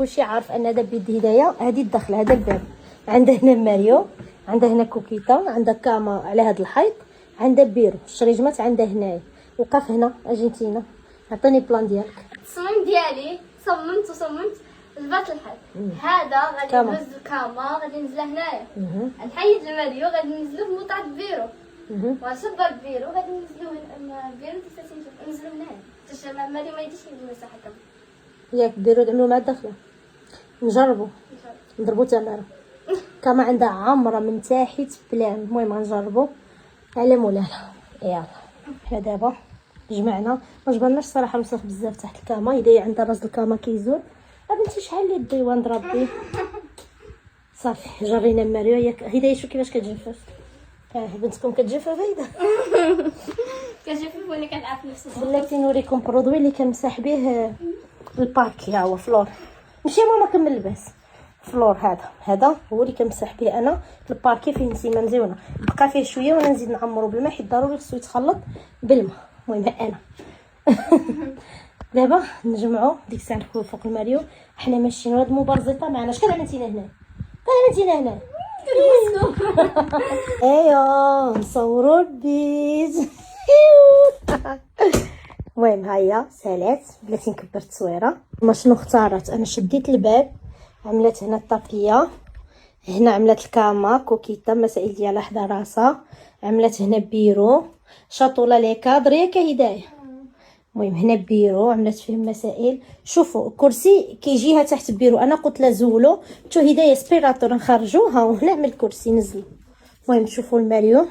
كلشي عارف ان هذا بيد هدايا. هذه الدخله، هذا الباب. عندها هنا ماريو، عندها هنا كوكيتا، عندها كاما على هذا الحيط، عندها بيرو الشريجمات عندها هنايا. وقف هنا اجنتينا. عطيني بلان ديالك. التصميم ديالي صممت جبات الحل. هذا غادي ندوز الكاما، غادي ننزلها هنايا، نحيد الماريو، غادي ننزلو في موطع البيرو، ونصب البيرو، غادي ننزلو البيرو ننزلو هنايا باش الماريو ما يجيش المساحه كامله. ياك بيرو نعملو مع الدخله، نجربو نضربو تماره. كاما عندها عامره من تحت بلان. المهم غنجربو على مولانا. يلا حنا دابا جمعنا. ما جبرناش صراحه الوسخ بزاف تحت الكاما. هدايا عندها راس الكاما كيزول. بنتي شحال لي الديوان ضربي. صافي جرينا ماريو. ياك هدايا شوف كيفاش كتجفف. بنتكم كتجفف هيدا. كتجفف وانا كنعرف نفس بلاتي نوريكم برودوي اللي كنمسح به الباكي. ها هو فلور. ماشي ماما كمل لباس. فلور هذا هو اللي كنمسح به انا. الباركي فيه نسيمه مزيونه، بقى فيه شويه وانا نزيد نعمرو بالماء حيت ضروري خصو يتخلط بالماء. المهم انا دابا نجمعوا ديك الساعه ندخلوا فوق الماريو. حنا ماشيين هاد المبرزطه معنا. شكون عملتينا هنا؟ هنا ايوا نصوروا البيت. المهم هيا سالات بلاتي نكبر التصويره. ما شنو اختارت؟ انا شديت الباب، عملت هنا الطابيه، هنا عملت الكاما كوكيتا مسائل ديالها حدا راسها، عملت هنا بيرو شاطوله لي كادر ياك هدايا. المهم هنا بيرو عملت فيه مسائل. شوفوا كرسي كيجيها تحت بيرو. انا قلت لا زولو تو هدايا سبيراتور نخرجوها ونعمل كرسي نزلو. المهم شوفوا الماريو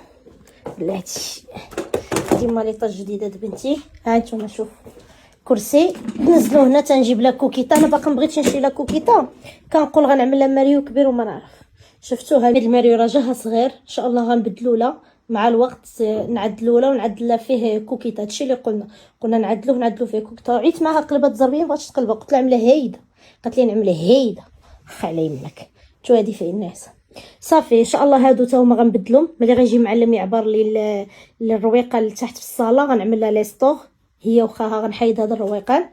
بلاتي ديما لي طاج جديده بنتي. ها نتوما شوف كرسي نزلو هنا. تنجيب لا كوكيتا. انا باقا مبغيتش نشري لا كوكيتا، كنقول غنعمل لها ماريو كبير وما نعرف. شفتوا هاد الماريو راه جاها صغير. ان شاء الله غنبدلو لها مع الوقت. نعدلو لها ونعدل لها فيه كوكيتا. هادشي اللي قلنا نعدلو فيه كوكيتا. عيت معها قلبات زربيه مبغاتش تقلبها. قلت لها عملها هيدا، قالت لي نعملها هيدا. خا على يمك تو هادي فيه الناس. صافي ان شاء الله هادو تا هما غنبدلهم. ملي غيجي معلم يعبر لي الرويقه اللي تحت في الصاله غنعمل لها لي ستور هي وخاها. غنحيد هذا الرويقان.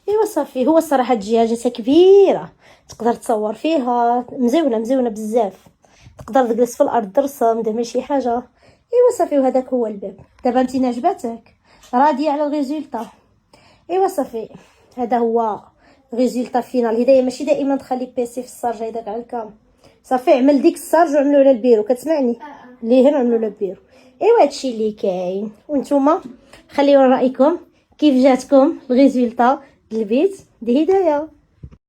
ايوا صافي. هو الصراحه الدجاجه كبيره تقدر تصور فيها. مزيونه بزاف. تقدر تجلس في الارض ترسم دير شي حاجه. ايوا صافي. وهذاك هو الباب. دابا انت عجباتك راضيه على الريزولطا؟ ايوا صافي. هذا هو ريزولطا فينال. هدايا ماشي دائما تخلي بيسي في الصرج هذاك على الكام. صافي عمل ديك الصرج وعملوا على البيرو. كتسمعني ليه هنا عملوا على البيرو. ايوا هادشي اللي كاين. وانتوما خليونا رايكم كيف جاتكم الريزولطا ديال البيت دي هدايا.